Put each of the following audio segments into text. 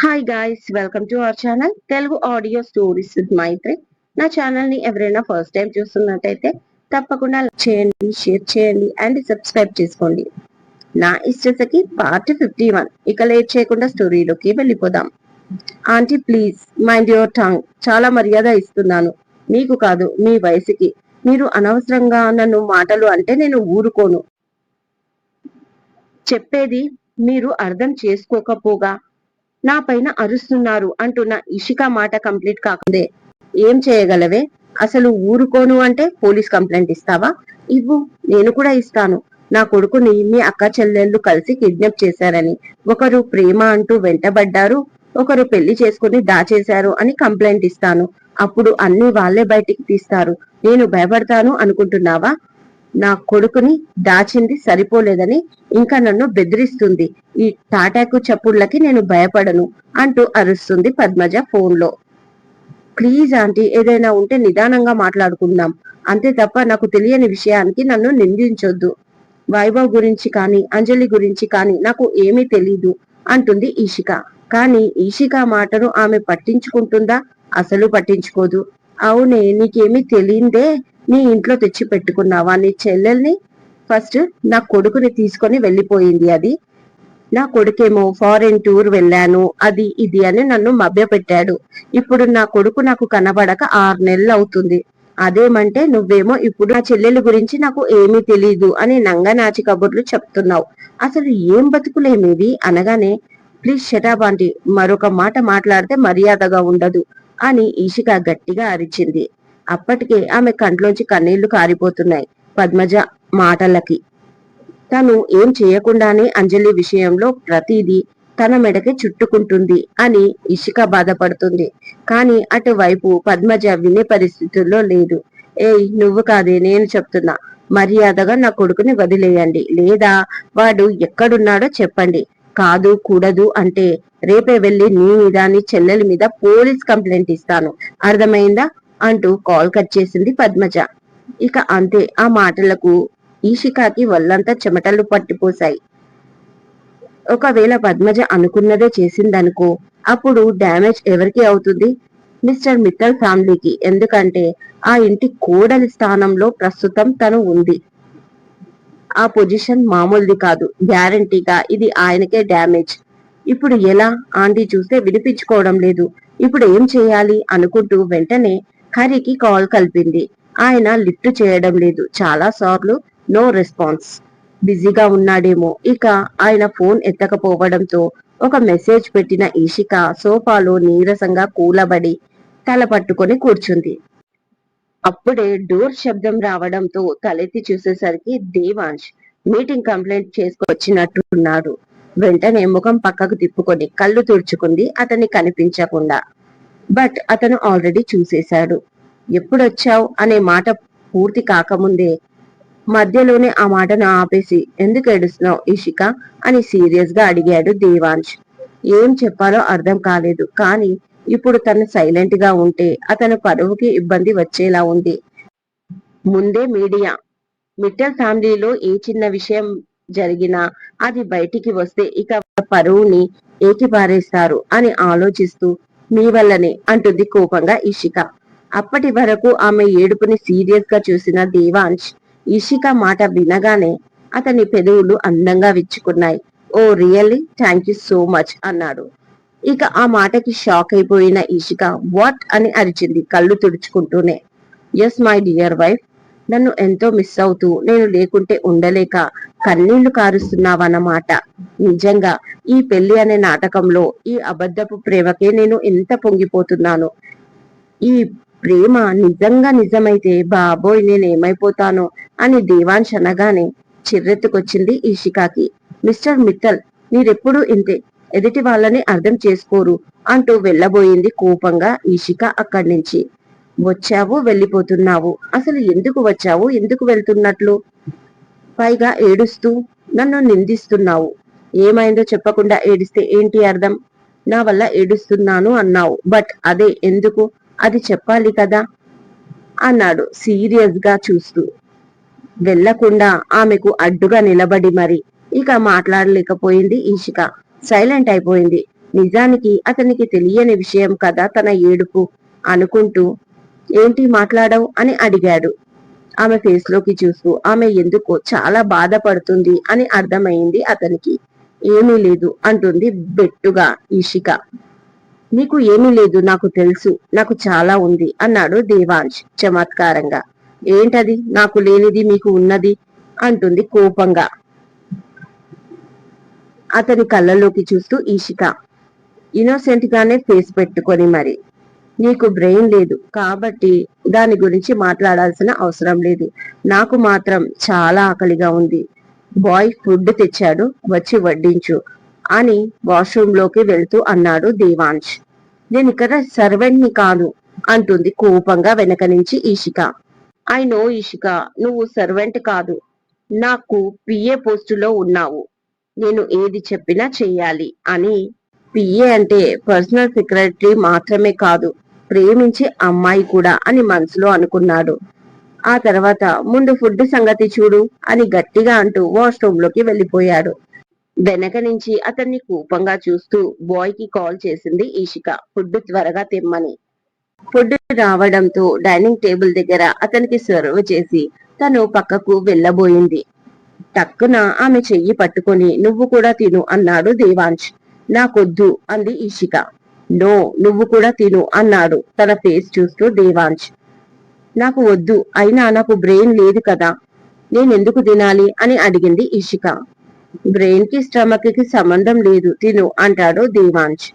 Hi guys, welcome to our channel Telugu audio stories with Maitri. నా channel ని ఎవరైనా first time చూస్తున్నట్టయితే తప్పకుండా లైక్ చేయండి, షేర్ చేయండి అండ్ సబ్స్క్రైబ్ చేసుకోండి. నా ఇష్టతకి పార్ట్ 51. ఇక లేట్ చేయకుండా స్టోరీలోకి వెళ్ళిపోదాం. Aunty please mind your tongue. చాలా మర్యాద ఇస్తున్నాను, మీకు కాదు మీ వయసుకి. మీరు అనవసరంగా నన్ను మాటలు అంటే నేను ఊరుకోను. చెప్పేది మీరు అర్థం చేసుకోకపోగా నా పైన అరుస్తున్నారు అంటున్న ఇషిక మాట కంప్లీట్ కాకుందే ఏం చేయగలవే? అసలు ఊరుకోను అంటే పోలీస్ కంప్లైంట్ ఇస్తావా? ఇవ్వు, నేను కూడా ఇస్తాను. నా కొడుకుని మీ అక్క చెల్లెళ్ళు కలిసి కిడ్నాప్ చేశారని, ఒకరు ప్రేమ అంటూ వెంటబడ్డారు, ఒకరు పెళ్లి చేసుకుని దాచేశారు అని కంప్లైంట్ ఇస్తాను. అప్పుడు అన్ని వాళ్లే బయటికి తీస్తారు. నేను భయపడతాను అనుకుంటున్నావా? నా కొడుకుని దాచింది సరిపోలేదని ఇంకా నన్ను బెదిరిస్తుంది. ఈ తాటాకు చప్పుళ్లకి నేను భయపడను అంటూ అరుస్తుంది పద్మజ ఫోన్లో. ప్లీజ్ ఆంటీ, ఏదైనా ఉంటే నిదానంగా మాట్లాడుకుందాం. అంతే తప్ప నాకు తెలియని విషయానికి నన్ను నిందించొద్దు. వైభవ్ గురించి కానీ అంజలి గురించి కానీ నాకు ఏమీ తెలీదు అంటుంది ఈషిక. కానీ ఈషిక మాటను ఆమె పట్టించుకుంటుందా? అసలు పట్టించుకోదు. అవునే, నీకేమీ తెలియందే నీ ఇంట్లో తెచ్చి పెట్టుకున్నావా నీ చెల్లెల్ని? ఫస్ట్ నా కొడుకుని తీసుకొని వెళ్ళిపోయింది అది. నా కొడుకేమో ఫారెన్ టూర్ వెళ్ళాను అది ఇది అని నన్ను మభ్యపెట్టాడు. ఇప్పుడు నా కొడుకు నాకు కనబడక 6 నెలలు అవుతుంది. అదేమంటే నువ్వేమో ఇప్పుడు నా చెల్లెల గురించి నాకు ఏమీ తెలీదు అని నంగనాచి కబుర్లు చెప్తున్నావు. అసలు ఏం బతుకులేమివి అనగానే ప్లీజ్ షటప్ ఆంటీ, మరొక మాట మాట్లాడితే మర్యాదగా ఉండదు అని ఈషిక గట్టిగా అరిచింది. అప్పటికే ఆమె కంట్లోంచి కన్నీళ్లు కారిపోతున్నాయి పద్మజ మాటలకి. తను ఏం చేయకుండానే అంజలి విషయంలో ప్రతిదీ తన మెడకి చుట్టుకుంటుంది అని ఇషిక బాధపడుతుంది. కానీ అటువైపు పద్మజ వినే పరిస్థితుల్లో లేదు. ఏయ్, నువ్వు కాదే, నేను చెప్తున్నా. మర్యాదగా నా కొడుకుని వదిలేయండి, లేదా వాడు ఎక్కడున్నాడో చెప్పండి. కాదు కూడదు అంటే రేపే వెళ్లి నీ మీద నీ చెల్లెల మీద పోలీస్ కంప్లైంట్ ఇస్తాను, అర్థమైందా అంటూ కాల్ కట్ చేసింది పద్మజ. ఇక అంతే. ఆ మాటలకు ఈషికాకి వల్లంతా చెమటలు పట్టిపోశాయి. ఒకవేళ పద్మజ అనుకున్నదే చేసిందనుకో, అప్పుడు డ్యామేజ్ ఎవరికి అవుతుంది? మిస్టర్ మిత్తల్ ఫ్యామిలీకి. ఎందుకంటే ఆ ఇంటి కోడలి స్థానంలో ప్రస్తుతం తను ఉంది. ఆ పొజిషన్ మామూలుది కాదు. గ్యారంటీగా ఇది ఆయనకే డ్యామేజ్. ఇప్పుడు ఎలా? ఆంటీ చూస్తే వినిపించుకోవడం లేదు. ఇప్పుడు ఏం చేయాలి అనుకుంటూ వెంటనే హరికి కాల్ కలిపింది. ఆయన లిఫ్ట్ చేయడం లేదు. చాలా సార్లు నో రెస్పాన్స్. బిజీగా ఉన్నాడేమో. ఇక ఆయన ఫోన్ ఎత్తకపోవడంతో ఒక మెసేజ్ పెట్టిన ఈషిక సోఫాలో నీరసంగా కూలబడి తల పట్టుకొని కూర్చుంది. అప్పుడే డోర్ శబ్దం రావడంతో తలెత్తి చూసేసరికి దేవాంశ్ మీటింగ్ కంప్లైంట్ చేసుకొచ్చినట్టున్నాడు. వెంటనే ముఖం పక్కకు తిప్పుకొని కళ్ళు తుడుచుకుంది అతన్ని కనిపించకుండా. బట్ అతను ఆల్రెడీ చూసేశాడు. ఎప్పుడొచ్చావు అనే మాట పూర్తి కాకముందే మధ్యలోనే ఆ మాటను ఆపేసి ఎందుకు ఏడుస్తున్నావు ఇషిక అని సీరియస్ గా అడిగాడు దేవాంశ్. ఏం చెప్పాలో అర్థం కాలేదు. కానీ ఇప్పుడు తను సైలెంట్ గా ఉంటే అతను పరువుకి ఇబ్బంది వచ్చేలా ఉంది. ముందే మీడియా, మిట్టల్ ఫ్యామిలీలో ఏ చిన్న విషయం జరిగినా అది బయటికి వస్తే ఇక పరువుని ఏకిపారేస్తారు అని ఆలోచిస్తూ మీ వల్లనే అంటుంది కోపంగా ఇషిక. అప్పటి వరకు ఆమె ఏడుపుని సీరియస్ గా చూసిన దేవాంశ్ ఇషిక మాట వినగానే అతని పెదవులు అందంగా విచ్చుకున్నాయి. Oh really, thank you so much అన్నాడు. ఇక ఆ మాటకి షాక్ అయిపోయిన ఇషిక వాట్ అని అరిచింది కళ్ళు తుడుచుకుంటూనే. ఎస్ మై డియర్ వైఫ్, నన్ను ఎంతో మిస్ అవుతూ నేను లేకుంటే ఉండలేక కన్నీళ్లు కారుస్తున్నావన్నమాట. నిజంగా ఈ పెళ్లి అనే నాటకంలో ఈ అబద్ధపు ప్రేమకే నేను ఎంత పొంగిపోతున్నాను. ఈ ప్రేమ నిజంగా నిజమైతే బాబోయ్ నేనేమైపోతానో అని దేవాంశ్ అనగానే చిర్రెత్తుకొచ్చింది ఈషికాకి. మిస్టర్ మిత్తల్, మీరెప్పుడు ఇంతే, ఎదుటి వాళ్ళని అర్థం చేసుకోరు అంటూ వెళ్ళబోయింది కోపంగా ఈషిక అక్కడి నుంచి. వచ్చావు, వెళ్ళిపోతున్నావు. అసలు ఎందుకు వచ్చావు, ఎందుకు వెళ్తున్నట్లు? పైగా ఏడుస్తూ నన్ను నిందిస్తున్నావు. ఏమైందో చెప్పకుండా ఏడిస్తే ఏంటి అర్థం? నా వల్ల ఏడుస్తున్నాను అన్నావు, బట్ అదే ఎందుకు, అది చెప్పాలి కదా అన్నాడు సీరియస్ గా చూస్తూ. వెళ్లకుండా ఆమెకు అడ్డుగా నిలబడి మరి ఇక మాట్లాడలేకపోయింది ఈషిక. సైలెంట్ అయిపోయింది. నిజానికి అతనికి తెలియని విషయం కదా తన ఏడుపు అనుకుంటూ ఏంటి మాట్లాడవు అని అడిగాడు. ఆమె ఫేస్ లోకి చూస్తూ ఆమె ఎందుకో చాలా బాధపడుతుంది అని అర్థమైంది అతనికి. ఏమీ లేదు అంటుంది బెట్టుగా ఈషిక. నీకు ఏమీ లేదు నాకు తెలుసు, నాకు చాలా ఉంది అన్నాడు దేవాంశ్ చమత్కారంగా. ఏంటది నాకు లేనిది మీకు ఉన్నది అంటుంది కోపంగా అతని కళ్ళలోకి చూస్తూ ఈషిక. ఇన్నోసెంట్ గానే ఫేస్ పెట్టుకొని మరి. నీకు బ్రెయిన్ లేదు కాబట్టి దాని గురించి మాట్లాడాల్సిన అవసరం లేదు. నాకు మాత్రం చాలా ఆకలిగా ఉంది. బాయ్ ఫుడ్ తెచ్చాడు, వచ్చి వడ్డించు అని వాష్రూమ్ లోకి వెళ్తూ అన్నాడు దేవాంశ్. నేను ఇక్కడ సర్వెంట్ ని కాదు అంటుంది కోపంగా వెనక నుంచి ఈషిక. ఐ నో ఈషిక, నువ్వు సర్వెంట్ కాదు, నాకు పిఏ పోస్టులో ఉన్నావు. నేను ఏది చెప్పినా చెయ్యాలి అని. పిఏ అంటే పర్సనల్ సెక్రటరీ మాత్రమే కాదు, ప్రేమించే అమ్మాయి కూడా అని మనసులో అనుకున్నాడు. ఆ తర్వాత ముందు ఫుడ్ సంగతి చూడు అని గట్టిగా అంటూ వాష్రూమ్ లోకి వెళ్లిపోయాడు. వెనక నుంచి అతన్ని కోపంగా చూస్తూ బాయ్ కి కాల్ చేసింది ఈషిక, ఫుడ్ త్వరగా తెమ్మని. ఫుడ్ రావడంతో డైనింగ్ టేబుల్ దగ్గర అతనికి సర్వ్ చేసి తను పక్కకు వెళ్లబోయింది. టక్కున ఆమె చెయ్యి పట్టుకొని నువ్వు కూడా తిను అన్నాడు దేవాంశ్. నాకొద్దు అంది ఈషిక. నో, నువ్వు కూడా తిను అన్నాడు తన ఫేస్ చూస్తూ దేవాంశ్. నాకు వద్దు, అయినా నాకు బ్రెయిన్ లేదు కదా, నేనెందుకు తినాలి అని అడిగింది ఈషిక. బ్రెయిన్ కి స్టమక్ కి సంబంధం లేదు, తిను అంటాడు దేవాంశ్.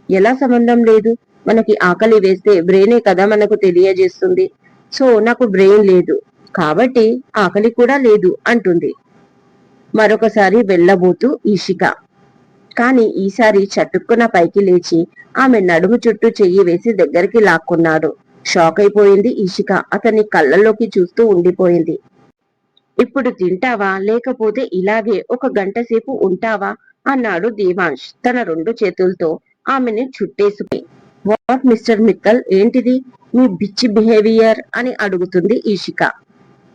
ఎలా సంబంధం లేదు? మనకి ఆకలి వేస్తే బ్రెయినే కదా మనకు తెలియజేస్తుంది. సో నాకు బ్రెయిన్ లేదు కాబట్టి ఆకలి కూడా లేదు అంటుంది మరొకసారి వెళ్ళబోతూ ఈషిక. కాని ఈసారి చటుక్కున పైకి లేచి ఆమె నడుము చుట్టూ చెయ్యి వేసి దగ్గరికి లాక్కున్నాడు. షాక్ అయిపోయింది ఈషిక. అతని కళ్ళల్లోకి చూస్తూ ఉండిపోయింది. ఇప్పుడు తింటావా లేకపోతే ఇలాగే ఒక గంట సేపు ఉంటావా అన్నాడు దేవాంశ్ తన రెండు చేతులతో ఆమెని చుట్టేసుకుని. వాట్ మిస్టర్ మిత్తల్, ఏంటిది మీ బిచ్చి బిహేవియర్ అని అడుగుతుంది ఈషిక.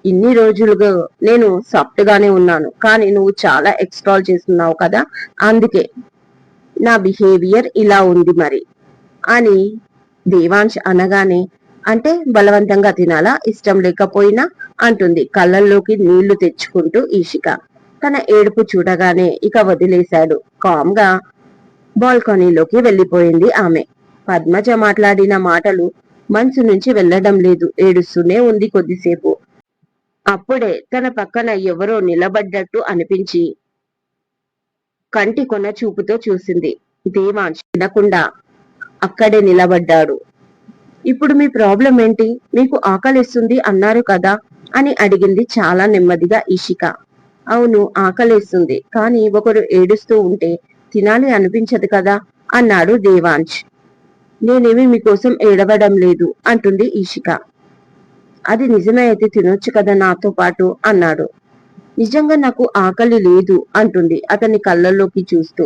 ఇన్ని రోజులుగా నేను సాఫ్ట్ గానే ఉన్నాను, కానీ నువ్వు చాలా ఎక్స్ట్రాల్ చేస్తున్నావు కదా, అందుకే నా బిహేవియర్ ఇలా ఉంది మరి అని దేవాంశ్ అనగానే, అంటే బలవంతంగా తినాలా ఇష్టం లేకపోయినా అంటుంది కళ్ళల్లోకి నీళ్లు తెచ్చుకుంటూ ఈషిక. తన ఏడుపు చూడగానే ఇక వదిలేశాడు. కామ్గా బాల్కనీలోకి వెళ్లిపోయింది ఆమె. పద్మజ మాట్లాడిన మాటలు మనసు నుంచి వెళ్లడం లేదు, ఏడుస్తూనే ఉంది కొద్దిసేపు. అప్పుడే తన పక్కన ఎవరో నిలబడ్డట్టు అనిపించి కంటి కొన చూపుతో చూసింది. దేవాంశ్ వినకుండా అక్కడే నిలబడ్డాడు. ఇప్పుడు మీ ప్రాబ్లం ఏంటి? మీకు ఆకలిస్తుంది అన్నారు కదా అని అడిగింది చాలా నెమ్మదిగా ఈషిక. అవును, ఆకలిస్తుంది, కానీ ఒకరు ఏడుస్తూ ఉంటే తినాలి అనిపించదు కదా అన్నాడు దేవాంశ్. నేనేమి మీకోసం ఏడవడం లేదు అంటుంది ఈషిక. అది నిజమే అయితే తినొచ్చు కదా నాతో పాటు అన్నాడు. నిజంగా నాకు ఆకలి లేదు అంటుంది అతని కళ్ళల్లోకి చూస్తూ.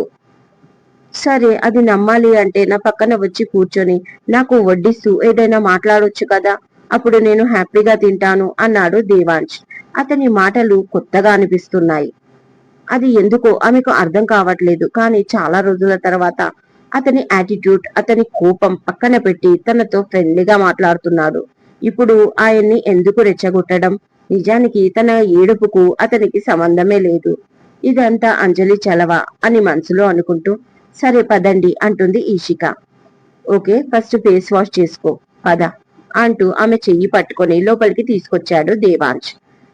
సరే, అది నమ్మాలి అంటే నా పక్కన వచ్చి కూర్చొని నాకు వడ్డిస్తూ ఏదైనా మాట్లాడొచ్చు కదా, అప్పుడు నేను హ్యాపీగా తింటాను అన్నాడు దేవాంశ్. అతని మాటలు కొత్తగా అనిపిస్తున్నాయి. అది ఎందుకో ఆమెకు అర్థం కావట్లేదు. కానీ చాలా రోజుల తర్వాత అతని యాటిట్యూడ్, అతని కోపం పక్కన పెట్టి తనతో ఫ్రెండ్లీగా మాట్లాడుతున్నాడు. ఇప్పుడు ఆయన్ని ఎందుకు రెచ్చగొట్టడం? నిజానికి తన ఏడుపుకు అతనికి సంబంధమే లేదు. ఇదంతా అంజలి చలవ అని మనసులో అనుకుంటూ సరే పదండి అంటుంది Ishika. Okay, first face wash చేసుకో పద అంటూ ఆమె చెయ్యి పట్టుకొని లోపలికి తీసుకొచ్చాడు దేవాంశ్.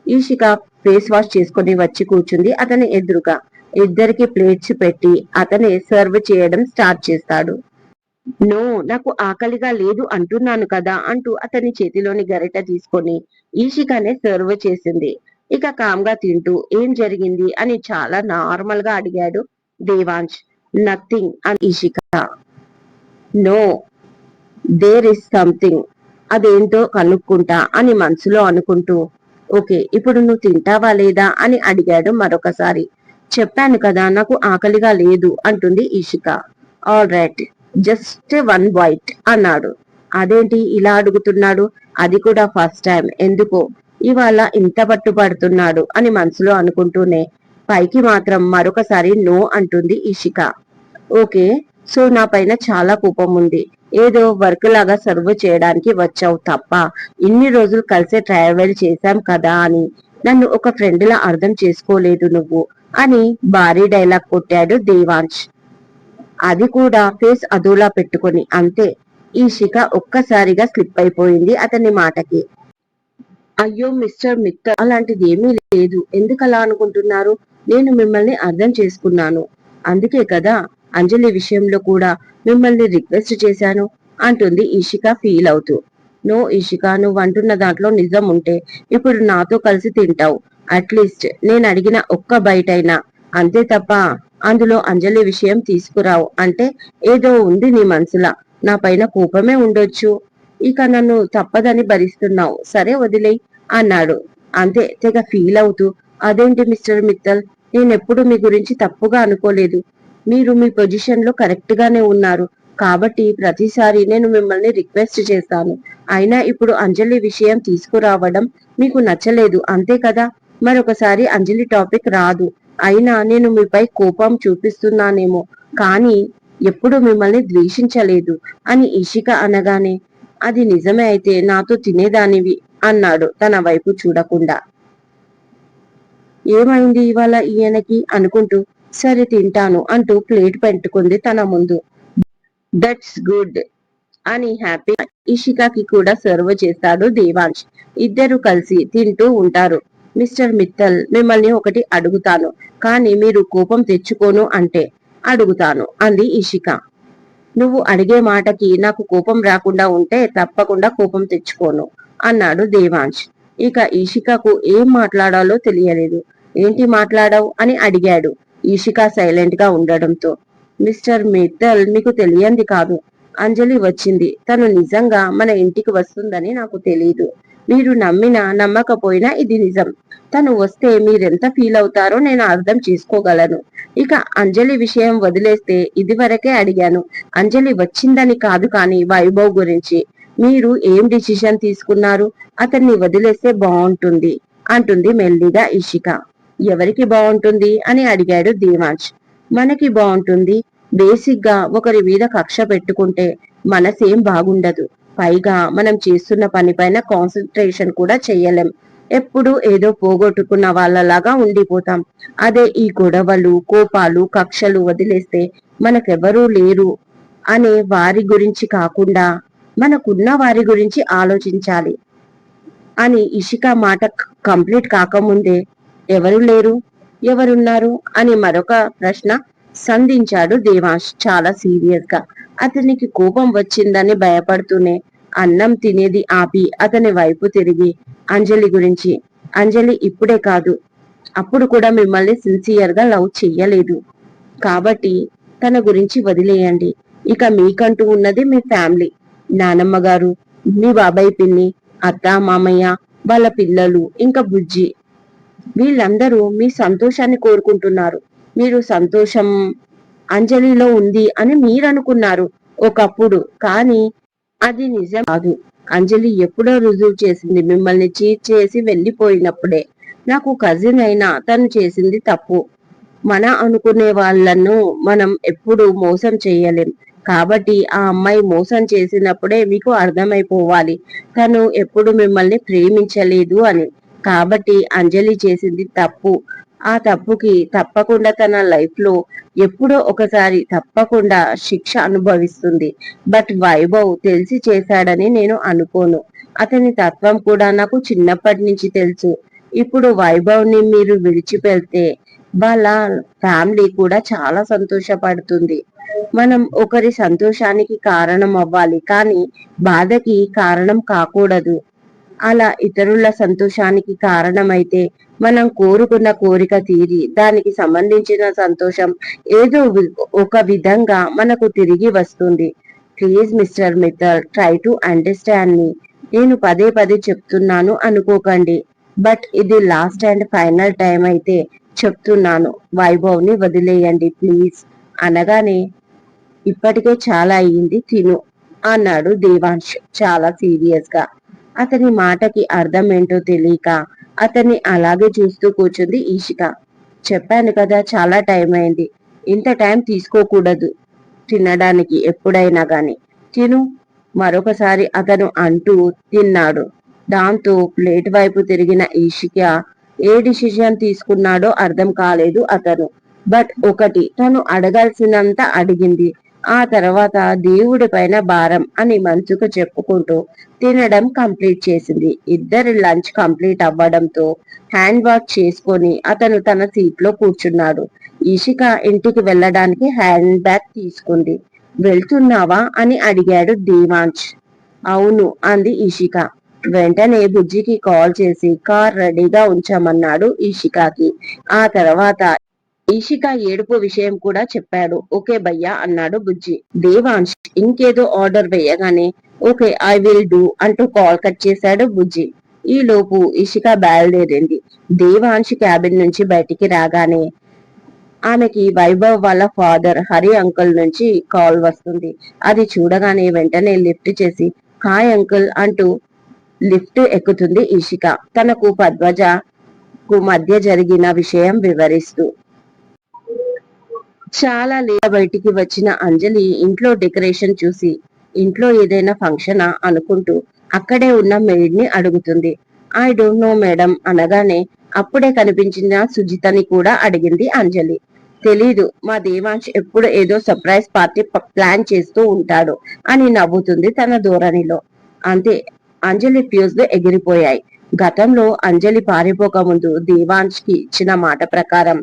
ఈషిక ఫేస్ వాష్ చేసుకుని వచ్చి కూర్చుంది అతని ఎదురుగా. ఇద్దరికి ప్లేట్స్ పెట్టి అతనే సర్వ్ చేయడం స్టార్ట్ చేస్తాడు. నో, నాకు ఆకలిగా లేదు అంటున్నాను కదా అంటూ అతని చేతిలోని గరిట తీసుకొని ఈషికనే సర్వ్ చేసింది. ఇక కామ్గా తింటూ ఏం జరిగింది అని చాలా నార్మల్ గా అడిగాడు దేవాంశ్. నథింగ్ అని Ishika. No, there is something, అదేంటో కనుక్కుంటా అని మనసులో అనుకుంటూ ఓకే ఇప్పుడు నువ్వు తింటావా లేదా అని అడిగాడు మరొకసారి. చెప్పాను కదా నాకు ఆకలిగా లేదు అంటుంది Ishika. All right, just one bite అన్నాడు. అదేంటి ఇలా అడుగుతున్నాడు, అది కూడా ఫస్ట్ టైం, ఎందుకో ఇవాళ ఇంత పట్టుపడుతున్నాడు అని మనసులో అనుకుంటూనే పైకి మాత్రం మరొకసారి నో అంటుంది ఈషిక. ఓకే, సో నా పైన చాలా కోపం ఉంది. ఏదో వర్క్ లాగా సర్వ్ చేయడానికి వచ్చావు తప్ప ఇన్ని రోజులు కలిసే ట్రావెల్ చేశాం కదా అని నన్ను ఒక ఫ్రెండ్ లా అర్థం చేసుకోలేదు నువ్వు అని భారీ డైలాగ్ కొట్టాడు దేవాంశ్. అది కూడా ఫేస్ అదోలా పెట్టుకొని. అంతే, ఈ శిఖ ఒక్కసారిగా స్లిప్ అయిపోయింది అతని మాటకి. అయ్యో మిస్టర్ మిత్తల్, అలాంటిది ఏమీ లేదు. ఎందుకు అలా అనుకుంటున్నారు? నేను మిమ్మల్ని అర్థం చేసుకున్నాను. అందుకే కదా అంజలి విషయంలో కూడా మిమ్మల్ని రిక్వెస్ట్ చేశాను అంటుంది ఇషిక ఫీల్ అవుతూ. నో ఇషిక, నువ్వు అంటున్న దాంట్లో నిజం ఉంటే ఇప్పుడు నాతో కలిసి తింటావు. అట్లీస్ట్ నేను అడిగిన ఒక్క బైట్ అయినా. అంతే తప్ప అందులో అంజలి విషయం తీసుకురావు అంటే ఏదో ఉంది నీ మనసులా. నా పైన కోపమే ఉండొచ్చు. ఇక నన్ను తప్పదని భరిస్తున్నావు. సరే వదిలేయ్ అన్నాడు. అంతే తెగ ఫీల్ అవుతూ. అదేంటి మిస్టర్ మిత్తల్, నేనెప్పుడు మీ గురించి తప్పుగా అనుకోలేదు. మీరు మీ పొజిషన్ లో కరెక్ట్ గానే ఉన్నారు కాబట్టి ప్రతిసారి నేను మిమ్మల్ని రిక్వెస్ట్ చేస్తాను. అయినా ఇప్పుడు అంజలి విషయం తీసుకురావడం మీకు నచ్చలేదు అంతే కదా. మరొకసారి అంజలి టాపిక్ రాదు. అయినా నేను మీపై కోపం చూపిస్తున్నానేమో కానీ ఎప్పుడు మిమ్మల్ని ద్వేషించలేదు అని ఇషిక అనగానే, అది నిజమే అయితే నాతో తినేదానివి అన్నాడు తన వైపు చూడకుండా. ఏమైంది ఇవాళ ఈయనకి అనుకుంటూ సరే తింటాను అంటూ ప్లేట్ పెట్టుకుంది తన ముందు. దట్స్ గుడ్ అని హ్యాపీ ఇషికాకి కూడా సర్వ్ చేస్తాడు దేవాంశ్. ఇద్దరు కలిసి తింటూ ఉంటారు. మిస్టర్ మిత్తల్, మిమ్మల్ని ఒకటి అడుగుతాను కానీ మీరు కోపం తెచ్చుకోను అంటే. అడుగుతాను అంది ఇషిక. నువ్వు అడిగే మాటకి నాకు కోపం రాకుండా ఉంటే తప్పకుండా కోపం తెచ్చుకోను అన్నాడు దేవాంశ్. ఇక ఈషికకు ఏం మాట్లాడాలో తెలియలేదు. ఏంటి మాట్లాడావు అని అడిగాడు. ఈషిక సైలెంట్ గా ఉండడంతో, మిస్టర్ మిత్తల్, మీకు తెలియంది కాదు. అంజలి వచ్చింది. తను నిజంగా మన ఇంటికి వస్తుందని నాకు తెలీదు. మీరు నమ్మినా నమ్మకపోయినా ఇది నిజం. తను వస్తే మీరెంత ఫీల్ అవుతారో నేను అర్థం చేసుకోగలను. ఇక అంజలి విషయం వదిలేస్తే ఇదివరకే అడిగాను. అంజలి వచ్చిందని కాదు కానీ వైభవ్ గురించి మీరు ఏం డిసిషన్ తీసుకున్నారు? అతన్ని వదిలేస్తే బాగుంటుంది అంటుంది మెల్లిగా ఇషిక. ఎవరికి బాగుంటుంది అని అడిగాడు దేవాంశ్. మనకి బాగుంటుంది. బేసిక్ గా ఒకరి మీద కక్ష పెట్టుకుంటే మనసేం బాగుండదు. పైగా మనం చేస్తున్న పనిపైన కాన్సన్ట్రేషన్ కూడా చెయ్యలేం. ఎప్పుడు ఏదో పోగొట్టుకున్న వాళ్ళలాగా ఉండిపోతాం. అదే ఈ గొడవలు, కోపాలు, కక్షలు వదిలేస్తే మనకెవరూ లేరు అనే వారి గురించి కాకుండా మనకున్న వారి గురించి ఆలోచించాలి అని ఇషిక మాట కంప్లీట్ కాకముందే ఎవరు లేరు, ఎవరున్నారు అని మరొక ప్రశ్న సంధించాడు దేవాంశ్ చాలా సీరియస్ గా. అతనికి కోపం వచ్చిందని భయపడుతూనే అన్నం తినేది ఆపి అతని వైపు తిరిగి, అంజలి గురించి. అంజలి ఇప్పుడే కాదు, అప్పుడు కూడా మిమ్మల్ని సిన్సియర్ గా లవ్ చెయ్యలేదు కాబట్టి తన గురించి వదిలేయండి. ఇక మీకంటూ ఉన్నది మీ ఫ్యామిలీ. నానమ్మ గారు, మీ బాబాయ్ పిన్ని, అత్త మామయ్య, వాళ్ళ పిల్లలు, ఇంకా బుజ్జి, వీళ్ళందరూ మీ సంతోషాన్ని కోరుకుంటున్నారు. మీరు సంతోషం అంజలిలో ఉంది అని మీరు అనుకున్నారు ఒకప్పుడు, కానీ అది నిజం కాదు. అంజలి ఎప్పుడో రుజువు చేసింది మిమ్మల్ని చీట్ చేసి వెళ్ళిపోయినప్పుడే. నాకు కజిన్ అయినా తను చేసింది తప్పు. మన అనుకునే వాళ్ళను మనం ఎప్పుడు మోసం చేయలేం. కాబట్టి ఆ అమ్మాయి మోసం చేసినప్పుడే మీకు అర్థమైపోవాలి తను ఎప్పుడు మిమ్మల్ని ప్రేమించలేదు అని. కాబట్టి అంజలి చేసింది తప్పు. ఆ తప్పుకి తప్పకుండా తన లైఫ్ లో ఎప్పుడో ఒకసారి తప్పకుండా శిక్ష అనుభవిస్తుంది. బట్ వైభవ్ తెలిసి చేశాడని నేను అనుకోను. అతని తత్వం కూడా నాకు చిన్నప్పటి నుంచి తెలుసు. ఇప్పుడు వైభవ్ ని మీరు విడిచిపెడితే వాళ్ళ ఫ్యామిలీ కూడా చాలా సంతోషపడుతుంది. మనం ఒకరి సంతోషానికి కారణం అవ్వాలి కానీ బాధకి కారణం కాకూడదు. అలా ఇతరుల సంతోషానికి కారణమైతే మనం కోరుకున్న కోరిక తీరి దానికి సంబంధించిన సంతోషం ఏదో ఒక విధంగా మనకు తిరిగి వస్తుంది. Please mister Mittal, try to understand me. నేను పదే పదే చెప్తున్నాను అనుకోకండి. బట్ ఇది లాస్ట్ అండ్ ఫైనల్ టైం అయితే చెప్తున్నాను. వైభవ్ ని వదిలేయండి ప్లీజ్ అనగానే, ఇప్పటికే చాలా అయ్యింది తిను అన్నాడు దేవాంశ్ చాలా సీరియస్ గా. అతని మాటకి అర్థం ఏంటో తెలియక అతన్ని అలాగే చూస్తూ కూర్చుంది ఈషిక. చెప్పాను కదా చాలా టైం అయింది. ఇంత టైం తీసుకోకూడదు. తినడానికి ఎప్పుడైనా గాని తిను మరొకసారి అతను అంటూ తిన్నాడు. దాంతో ప్లేట్ వైపు తిరిగిన ఈషిక ఏ డిసిజన్ తీసుకున్నాడో అర్థం కాలేదు అతను. బట్ ఒకటి తను అడగాల్సినంత అడిగింది. ఆ తర్వాత దేవుడి పైన భారం అని మనసుకు చెప్పుకుంటూ తినడం కంప్లీట్ చేసింది. ఇద్దరి లంచ్ కంప్లీట్ అవ్వడంతో హ్యాండ్ వాష్ చేసుకొని అతను తన సీట్ లో కూర్చున్నాడు. ఇషిక ఇంటికి వెళ్ళడానికి హ్యాండ్ బ్యాగ్ తీసుకుంది. వెళ్తున్నావా అని అడిగాడు దేవాంశ్. అవును అంది ఇషిక. వెంటనే బుజ్జికి కాల్ చేసి కార్ రెడీగా ఉంచామన్నాడు ఇషికాకి. ఆ తర్వాత ఈషిక ఏడుపు విషయం కూడా చెప్పాడు. ఓకే భయ్యా అన్నాడు బుజ్జి. దేవాంశ్ ఇంకేదో ఆర్డర్ వేయగానే ఓకే ఐ విల్ డూ అంటూ కాల్ కట్ చేశాడు బుజ్జి. ఈ లోపు ఇషిక బయలుదేరింది. దేవాంశ్ క్యాబిన్ నుంచి బయటికి రాగానే ఆమెకి వైభవ్ వాళ్ళ ఫాదర్ హరి అంకుల్ నుంచి కాల్ వస్తుంది. అది చూడగానే వెంటనే లిఫ్ట్ చేసి హాయ్ అంకుల్ అంటూ లిఫ్ట్ ఎక్కుతుంది ఇషిక. తనకు పద్మజకు మధ్య జరిగిన విషయం వివరిస్తూ. చాలా లేట్ బయటికి వచ్చిన అంజలి ఇంట్లో డెకరేషన్ చూసి ఇంట్లో ఏదైనా ఫంక్షనా అనుకుంటూ అక్కడే ఉన్న మెయిడ్ ని అడుగుతుంది. ఐ డోంట్ నో మేడం అనగానే అప్పుడే కనిపించిన సుజితని కూడా అడిగింది అంజలి. తెలీదు, మా దేవాంశ్ ఎప్పుడు ఏదో సర్ప్రైజ్ పార్టీ ప్లాన్ చేస్తూ ఉంటాడు అని నవ్వుతుంది తన ధోరణిలో. అంతే, అంజలి ఫ్యూజ్ లు ఎగిరిపోయాయి. గతంలో అంజలి పారిపోక ముందు దేవాంశ్ కి ఇచ్చిన మాట ప్రకారం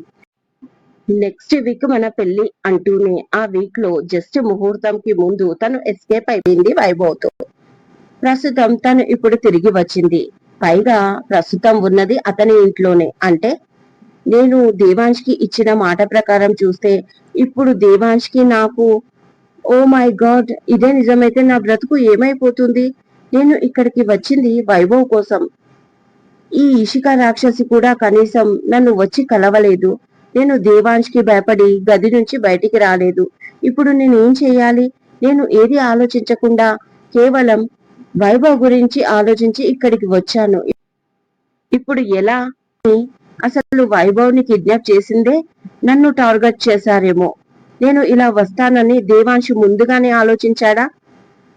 నెక్స్ట్ వీక్ మన పెళ్లి అంటూనే ఆ వీక్ లో జస్ట్ ముహూర్తంకి ముందు తను ఎస్కేప్ అయిపోయింది వైభవ్తో. ప్రస్తుతం తను ఇప్పుడు తిరిగి వచ్చింది. పైగా ప్రస్తుతం ఉన్నది అతని ఇంట్లోనే. అంటే నేను దేవాంశ్ కి ఇచ్చిన మాట ప్రకారం చూస్తే ఇప్పుడు దేవాంశ్ కి నాకు ఓ మై గాడ్, ఇదే నిజమైతే నా బ్రతుకు ఏమైపోతుంది? నేను ఇక్కడికి వచ్చింది వైభవ్ కోసం. ఈ ఇషిక రాక్షసి కూడా కనీసం నన్ను వచ్చి కలవలేదు. నేను దేవాంశ్ కి భయపడి గది నుంచి బయటికి రాలేదు. ఇప్పుడు నేనేం చేయాలి? నేను ఏది ఆలోచించకుండా కేవలం వైభవ్ గురించి ఆలోచించి ఇక్కడికి వచ్చాను. ఇప్పుడు ఎలా? అసలు వైభవ్ ని కిడ్నాప్ చేసిందే నన్ను టార్గెట్ చేశారేమో. నేను ఇలా వస్తానని దేవాంశ్ ముందుగానే ఆలోచించాడా?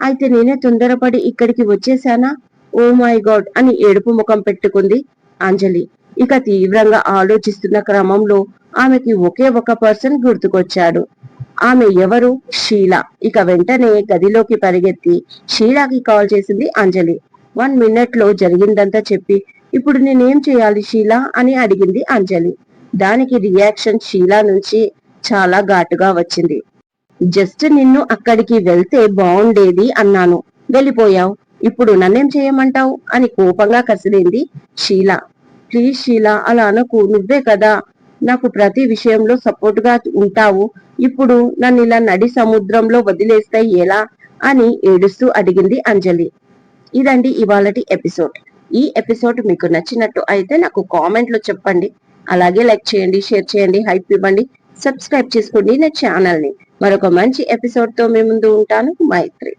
అయితే నేనే తొందరపడి ఇక్కడికి వచ్చేసానా? ఓ మై గాడ్ అని ఏడుపు ముఖం పెట్టుకుంది అంజలి. ఇక తీవ్రంగా ఆలోచిస్తున్న క్రమంలో ఆమెకి ఒకే ఒక పర్సన్ గుర్తుకొచ్చాడు. ఆమె ఎవరు? షీలా. ఇక వెంటనే గదిలోకి పరిగెత్తి షీలాకి కాల్ చేసింది అంజలి. 1 minute లో జరిగిందంతా చెప్పి ఇప్పుడు నేనేం చేయాలి షీలా అని అడిగింది అంజలి. దానికి రియాక్షన్ షీలా నుంచి చాలా ఘాటుగా వచ్చింది. జస్ట్ నిన్ను అక్కడికి వెళ్తే బాగుండేది అన్నాను, వెళ్ళిపోయావు. ఇప్పుడు నన్నేం చేయమంటావు అని కోపంగా కసిరింది షీలా. ప్లీజ్ షీలా, అలా అనకు. నువ్వే కదా నాకు ప్రతి విషయంలో సపోర్ట్ గా ఉంటావు. ఇప్పుడు నన్ను ఇలా నడి సముద్రంలో వదిలేస్తే ఎలా అని ఏడుస్తూ అడిగింది అంజలి. ఇదండి ఇవాళటి ఎపిసోడ్. ఈ ఎపిసోడ్ మీకు నచ్చినట్టు అయితే నాకు కామెంట్ లో చెప్పండి. అలాగే లైక్ చేయండి, షేర్ చేయండి, హైప్ ఇవ్వండి, సబ్స్క్రైబ్ చేసుకోండి నా ఛానల్ ని. మరొక మంచి ఎపిసోడ్ తో మీ ముందు ఉంటాను. మైత్రి.